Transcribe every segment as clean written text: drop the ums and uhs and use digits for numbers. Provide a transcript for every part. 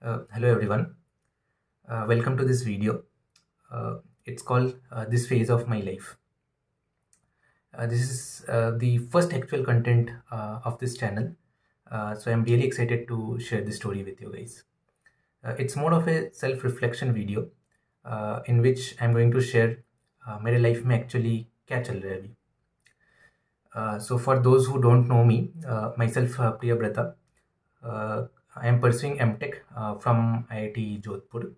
Hello everyone. Welcome to this video. It's called This Phase of My Life. This is the first actual content of this channel. So I'm really excited to share this story with you guys. It's more of a self-reflection video in which I'm going to share मेरे life में actually क्या चल रहा है अभी. So for those who don't know me, myself Priyabrata, I am pursuing MTech from IIT Jodhpur.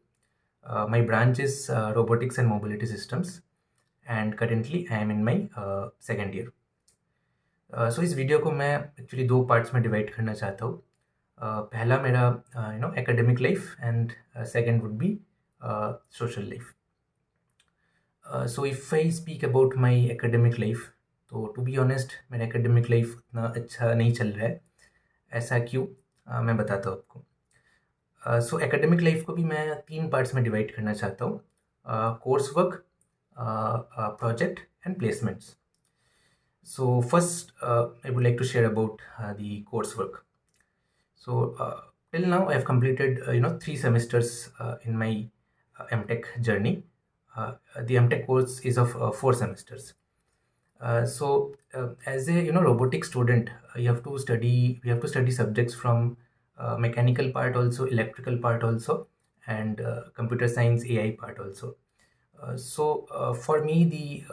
My branch is Robotics and Mobility Systems, and currently I am in my second year. So इस video को मैं actually दो parts में divide करना चाहता हूँ. पहला मेरा academic life and second would be social life. So if I speak about my academic life, तो टू बी ऑनेस्ट मेरा एकेडमिक लाइफ उतना अच्छा नहीं चल रहा है. ऐसा क्यों, मैं बताता हूँ आपको. सो एकेडमिक लाइफ को भी मैं 3 पार्ट्स में डिवाइड करना चाहता हूँ. Course work, project and placements. So first, I would like to share about the coursework. So till now, I have completed 3 semesters in my MTech journey. The MTech course is of 4 semesters. So as a robotic student, you have to study. We have to study subjects from mechanical part also, electrical part also, and computer science AI part also. So for me, the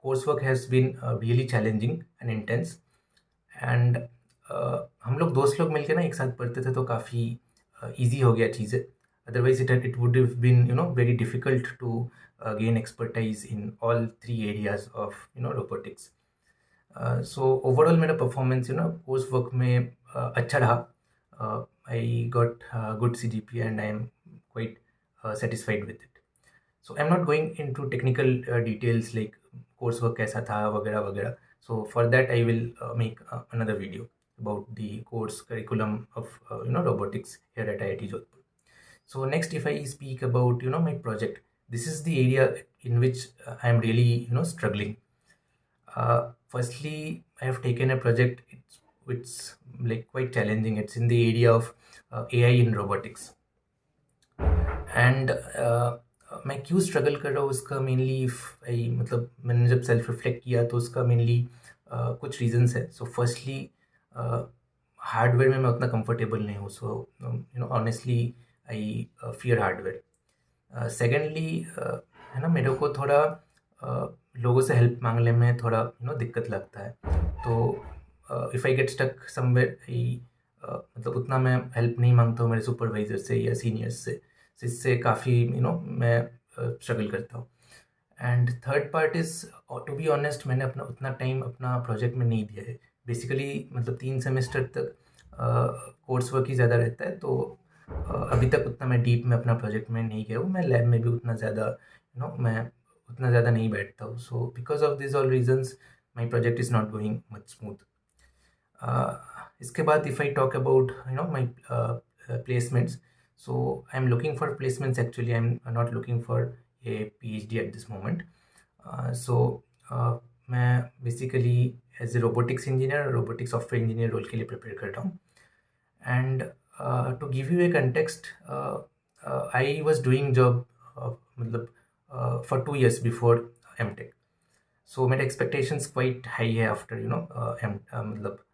coursework has been really challenging and intense. And हम लोग दोस्त लोग मिलके ना एक साथ पढ़ते थे तो काफ़ी ईजी हो गया चीज़ें. Otherwise it would have been very difficult to gain expertise in all 3 areas of robotics. So overall मेरा परफॉर्मेंस कोर्स वर्क में अच्छा रहा. I got good CGPA and I am quite satisfied with it. So I am not going into technical details like course work कैसा था वगैरह वगैरह. So for that I will make another video about the course curriculum of robotics here at IIT Jodhpur. So next, if I speak about my project, this is the area in which I am really struggling. Firstly, I have taken a project. It's like quite challenging. It's in the area of AI in robotics. And मैं क्यों struggle कर रहा हूँ उसका mainly मतलब मैंने जब self reflect किया तो उसका मेनली कुछ रीजंस है. सो फर्स्टली, हार्डवेयर में मैं उतना कंफर्टेबल नहीं हूँ. So honestly I fear hardware. Secondly है ना, मेरे को थोड़ा लोगों से हेल्प मांगने में थोड़ा दिक्कत लगता है. तो if I get stuck somewhere, मतलब उतना मैं हेल्प नहीं मांगता हूँ मेरे सुपरवाइज़र से या सीनियर्स से. इससे काफ़ी मैं स्ट्रगल करता हूँ. And third part is, to be honest, मैंने अपना उतना टाइम अपना प्रोजेक्ट में नहीं दिया है. बेसिकली मतलब 3 सेमेस्टर तक कोर्स वर्क ही ज़्यादा रहता है. तो अभी तक उतना मैं डीप में अपना प्रोजेक्ट में नहीं गया हूँ. मैं लैब में भी उतना ज़्यादा मैं उतना ज़्यादा नहीं बैठता हूँ. So because of this all reasons my project is not going much smooth. इसके बाद if I talk about my placements, so I'm looking for placements. Actually, I'm not looking for a PhD at this moment. मैं basically as a robotics engineer, robotic software engineer role के लिए prepare कर रहा हूँ. And to give you a context, I was doing job मतलब for 2 years before MTech. So मेरे expectations quite high है after मतलब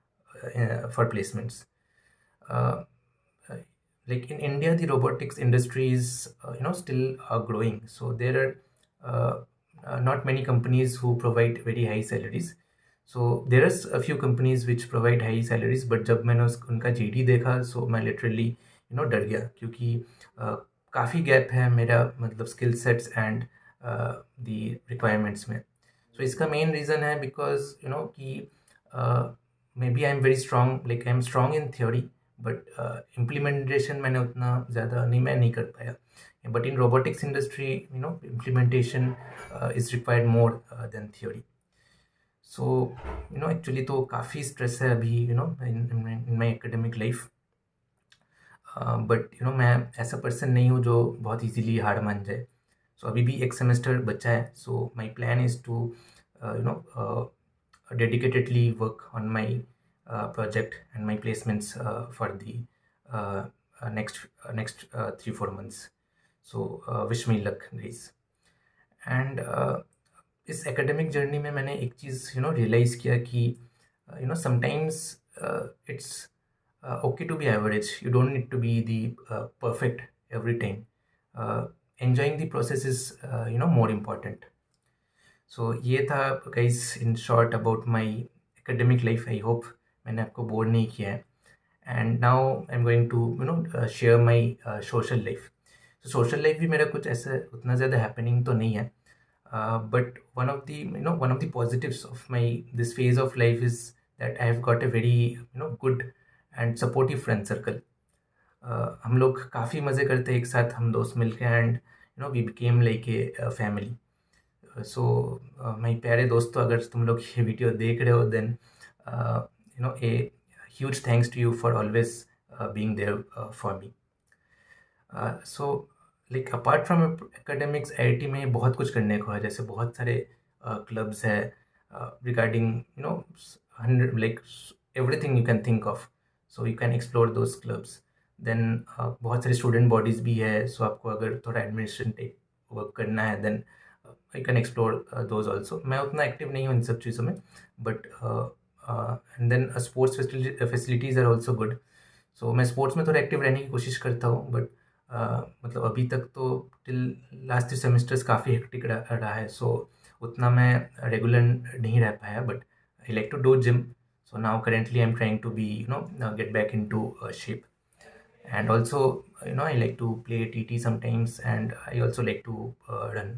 for placements. Like in India, the robotics industry is still growing. So there are not many companies who provide very high salaries. So there is a few companies which provide high salaries, but जब मैंने उनका JD देखा, so मैं literally डर गया, क्योंकि काफ़ी gap है मेरा मतलब skill sets and the requirements में. सो इसका मेन रीज़न है बिकॉज कि maybe I am very strong, like I am strong in theory, but implementation मैंने उतना ज़्यादा नहीं कर पाया. But in robotics industry implementation is required more than theory. So actually तो काफ़ी स्ट्रेस है अभी in my academic life. But मैं ऐसा पर्सन नहीं हूँ जो बहुत इजीली हार मान जाए. सो अभी भी एक सेमेस्टर बचा है. So my plan is to dedicatedly work on my project and my placements for the next 3-4 months. So wish me luck, guys. And इस एकेडमिक जर्नी में मैंने एक चीज़ रियलाइज़ किया कि sometimes it's okay to be average. You don't need to be the perfect every time. Enjoying the process is more important. So ये था guys in short about my academic life. I hope मैंने आपको bore नहीं किया है. And now I'm going to share my social life. So social life भी मेरा कुछ ऐसा उतना ज़्यादा happening तो नहीं है. But one of the positives of my this phase of life is that I have got a very good and supportive friend circle. हम लोग काफ़ी मज़े करते हैं एक साथ, हम दोस्त मिलके, and we became like a family. So my प्यारे दोस्तों, अगर तुम लोग ये वीडियो देख रहे हो, then a huge thanks to you for always being there for me. So like apart from academics, IIT में बहुत कुछ करने को है. जैसे बहुत सारे क्लब्स है regarding like everything you can think of. So you can explore those clubs. Then बहुत सारी स्टूडेंट बॉडीज़ भी है. सो आपको अगर थोड़ा एडमिनिस्ट्रेशन टाइप वर्क करना है, then you can explore those also. मैं उतना एक्टिव नहीं हूँ इन सब चीज़ों में, but and then sports facilities are also good. So मैं स्पोर्ट्स में थोड़ा एक्टिव रहने की कोशिश करता हूँ, बट मतलब अभी तक तो टिल लास्ट 3 सेमेस्टर्स काफ़ी हेक्टिक रहा है. सो उतना मैं रेगुलर नहीं रह पाया, but I like to do gym. So now currently I am trying to be get back into shape. And also I like to play TT sometimes, and I also like to run.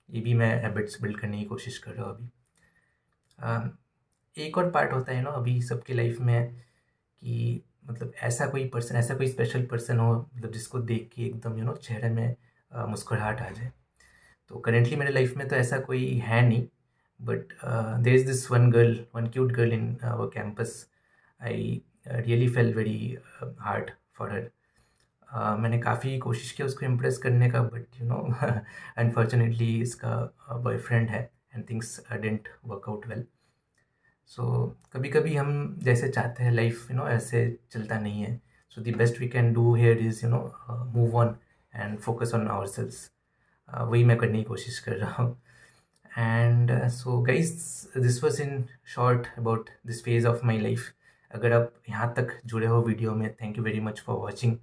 ये भी मैं habits build करने की कोशिश कर रहा हूँ अभी. एक और पार्ट होता है अभी सबके लाइफ में, कि मतलब ऐसा कोई स्पेशल पर्सन हो, मतलब जिसको देख के एकदम चेहरे में मुस्कुराहट आ जाए. तो करेंटली मेरे लाइफ में तो ऐसा कोई है नहीं, but there is this one cute girl in our campus. I really fell very hard for her. मैंने काफ़ी कोशिश की उसको इम्प्रेस करने का, बट अनफॉर्चुनेटली इसका बॉयफ्रेंड है, and things didn't work out well. So कभी कभी हम जैसे चाहते हैं लाइफ ऐसे चलता नहीं है. So the best we can do here is move on and focus on our sales. वही मैं करने की कोशिश कर रहा हूँ. And so guys, this was in short about this phase of my life. अगर आप यहाँ तक जुड़े हो वीडियो में, thank you very much for watching.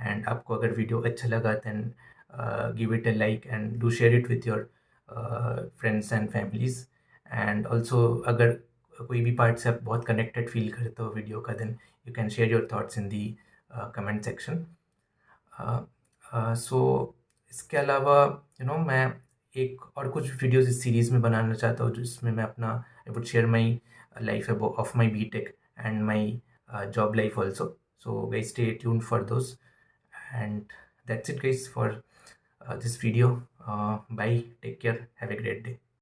And आपको अगर वीडियो अच्छा लगा, then give it a like and do share it with your friends and families. And also अगर कोई भी पार्ट से आप बहुत कनेक्टेड फील करते हो वीडियो का, then you can share your thoughts in the comment section. So इसके अलावा मैं एक और कुछ वीडियोस इस सीरीज़ में बनाना चाहता हूँ, जिसमें मैं अपना I would share my life of my BTech and my job life also. So guys, stay tuned for those. And that's it guys for this video. Bye, take care, have a great day.